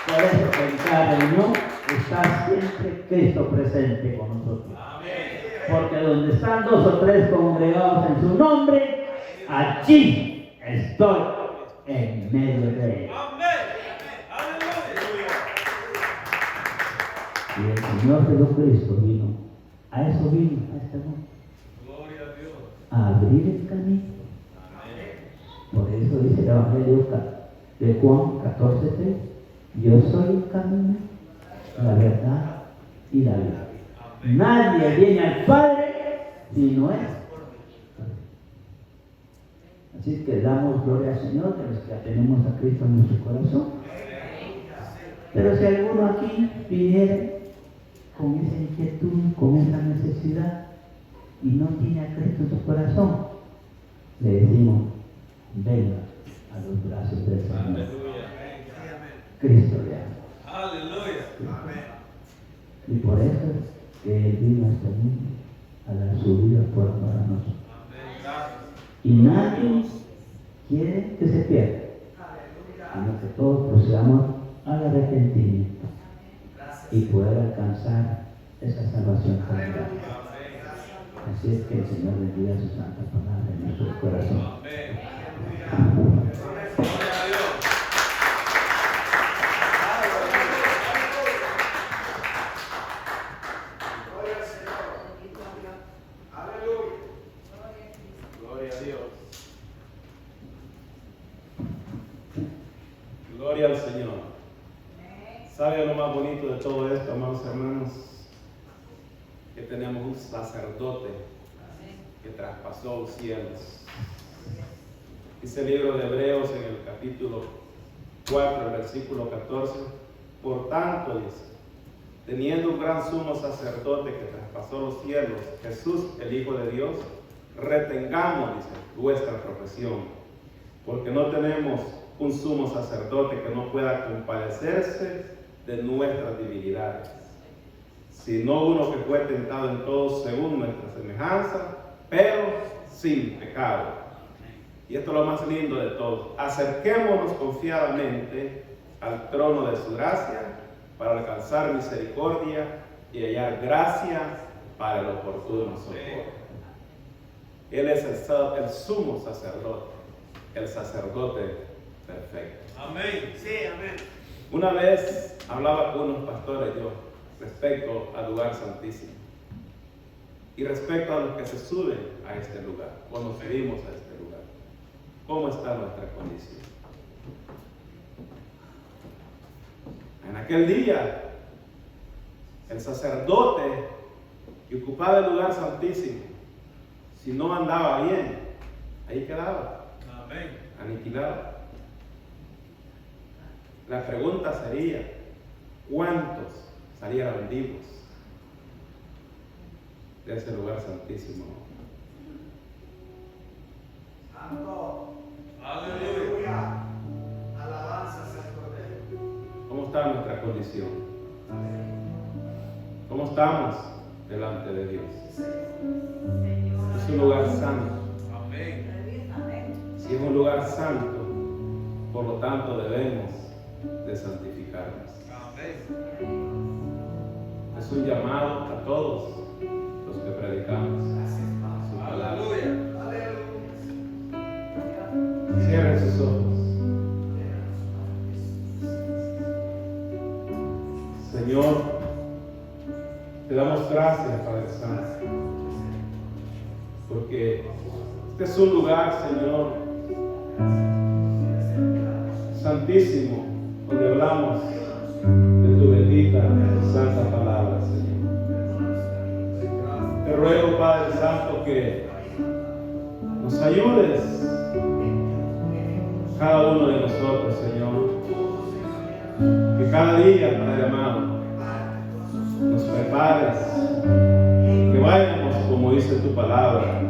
Por eso en cada reunión está siempre Cristo presente con nosotros. Porque donde están 2 o 3 congregados en su nombre, allí estoy en medio de ellos. Y el Señor Jesucristo vino, a eso vino, a este mundo, Gloria a Dios. a abrir el camino. Por eso dice el Evangelio de Juan 14:3, yo soy el camino, la verdad y la vida. Nadie viene al Padre si no es por mí. Así que damos gloria al Señor de los que tenemos a Cristo en nuestro corazón. Pero si alguno aquí viniera con esa inquietud, con esa necesidad y no tiene a Cristo en su corazón, le decimos, venga a los brazos del Señor. Aleluya. Cristo le ama. Aleluya. Y por eso es que Él vino a este mundo a dar su vida por amor a nosotros. Y nadie quiere que se pierda, sino que todos procedamos al arrepentimiento y poder alcanzar esa salvación tan grande. Así es que el Señor bendiga su santa palabra en nuestros corazones. Gloria a Dios. Gloria al Señor. ¿Sabe lo más bonito de todo esto, amados hermanos? Que tenemos un sacerdote que traspasó los cielos. Dice el libro de Hebreos en el capítulo 4, el versículo 14. Por tanto, dice, teniendo un gran sumo sacerdote que traspasó los cielos, Jesús, el Hijo de Dios, retengamos, dice, vuestra profesión, porque no tenemos un sumo sacerdote que no pueda compadecerse de nuestras debilidades, sino uno que fue tentado en todo según nuestra semejanza, pero sin pecado. y esto es lo más lindo de todo, acerquémonos confiadamente al trono de su gracia para alcanzar misericordia y hallar gracia para el oportuno socorro. Él es el sumo sacerdote, el sacerdote perfecto. Amén. Sí, amén. Una vez hablaba con unos pastores yo respecto al lugar santísimo y respecto a los que se suben a este lugar o nos subimos a este lugar. ¿Cómo está nuestra condición? En aquel día, el sacerdote que ocupaba el lugar santísimo, si no andaba bien, ahí quedaba, Amén. aniquilado. La pregunta sería, ¿cuántos salieron vivos de ese lugar santísimo? Santo. Aleluya. Alabanzas al Cordero. ¿Cómo está nuestra condición? ¿Cómo estamos delante de Dios? Es un lugar santo. Amén. Si es un lugar santo, por lo tanto debemos de santificarnos. Amén. Es un llamado a todos los que predicamos su palabra. Aleluya. Cierren sus ojos. Señor, te damos gracias, Padre Santo, porque este es un lugar, Señor, santísimo, donde hablamos de tu bendita y santa palabra, Señor. Te ruego, Padre Santo, que nos ayudes, cada uno de nosotros, Señor, que cada día, Padre amado, nos prepares, que vayamos, como dice tu palabra,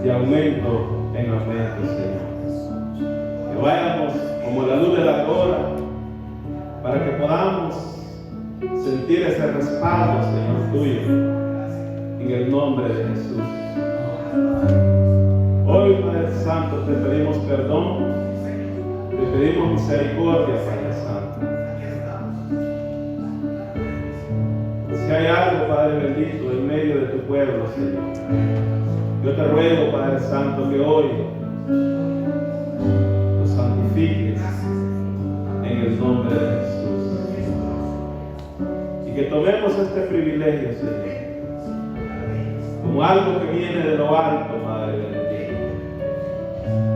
de aumento en aumento, Señor. Que vayamos como la luz de la aurora, para que podamos sentir ese respaldo, Señor, tuyo, en el nombre de Jesús. Hoy, Padre Santo, te pedimos perdón, te pedimos misericordia, Padre Santo. Si hay algo, Padre bendito, en medio de tu pueblo, Señor, yo te ruego, Padre Santo, que hoy lo santifiques en el nombre de Jesús. Y que tomemos este privilegio, Señor, como algo que viene de lo alto, Padre bendito.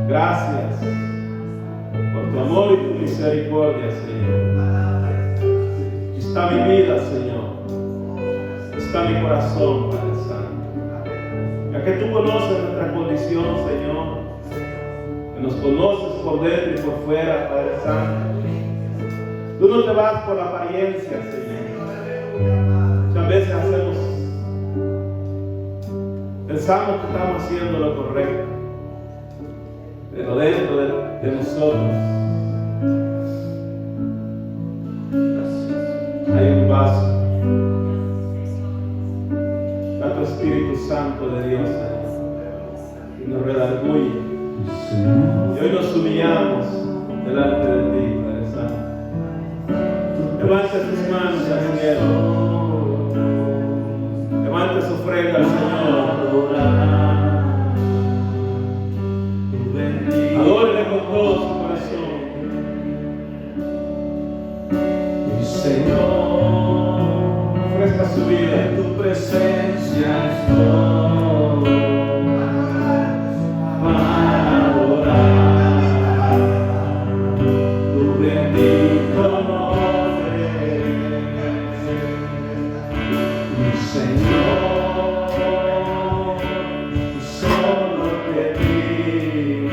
Gracias por tu amor y tu misericordia, Señor. Está mi vida, Señor. Está mi corazón, Padre Santo. Ya que tú conoces nuestra condición, Señor, que nos conoces por dentro y por fuera, Padre Santo. Tú no te vas por la apariencia, Señor. Muchas veces pensamos que estamos haciendo lo correcto, pero dentro de nosotros hay un vaso. Tu Espíritu Santo de Dios, Señor, y nos redarguye. Y hoy nos humillamos delante de ti, Padre Santo. Levanta tus manos al cielo. Levanta su ofrenda al Señor. Adórale con todo su corazón. Señor, ofrezca su vida. en tu presencia estoy para adorar tu bendito nombre, mi Señor. Solo te pido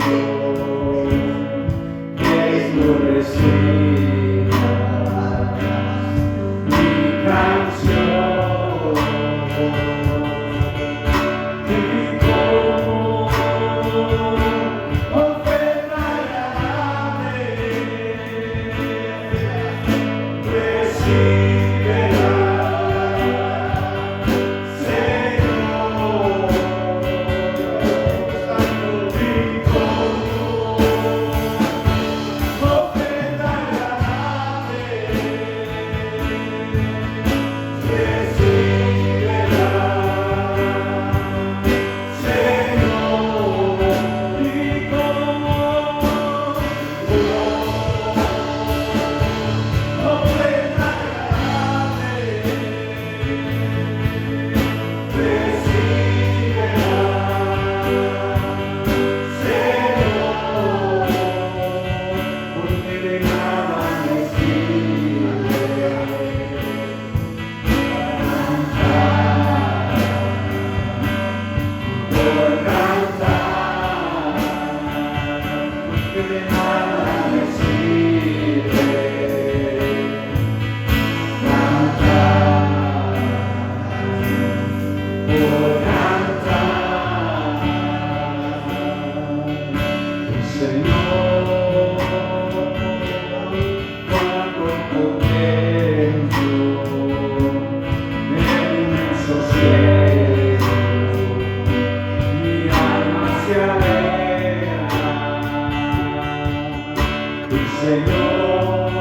Señor,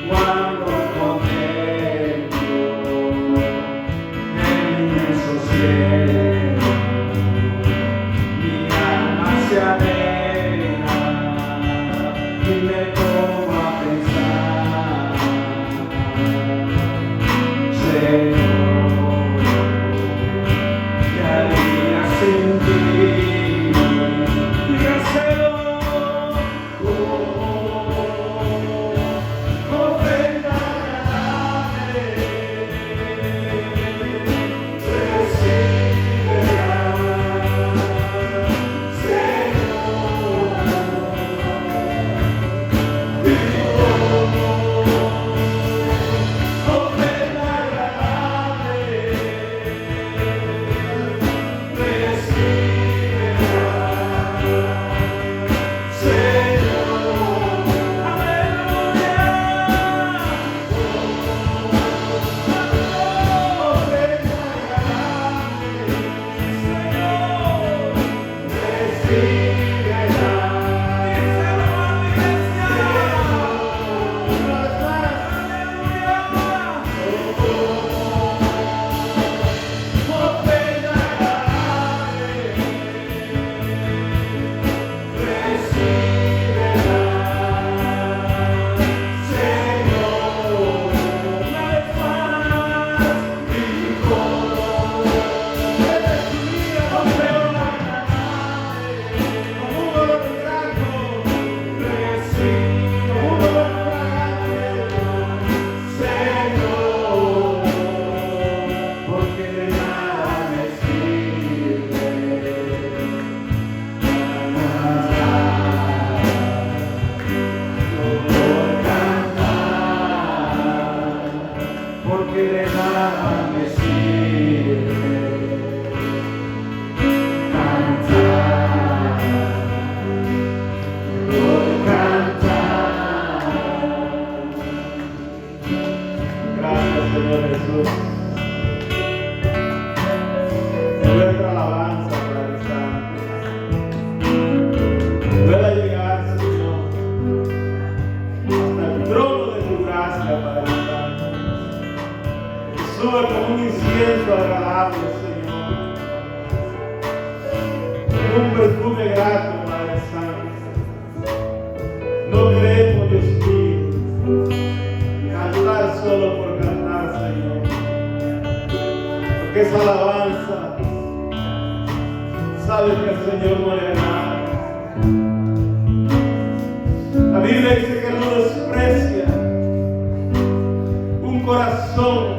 cuando contemplo el inmenso cielo, mi alma se alegra y me pongo a pensar, Señor, ¿qué haría sin ti? Dígaselo. Porque de nada me sirve cantar, por cantar. Gracias, Señor Jesús. Nuestra alabanza, Padre Santo. Pueda llegar, Señor, hasta el trono de tu gracia, Padre Santo. Sube como un incienso agradable, Señor, un perfume grato, Padre Santo. No queremos, Dios mío, cantar solo por cantar, Señor, porque esa alabanza sabe que el Señor no le nada. La Biblia dice que no desprecia un corazón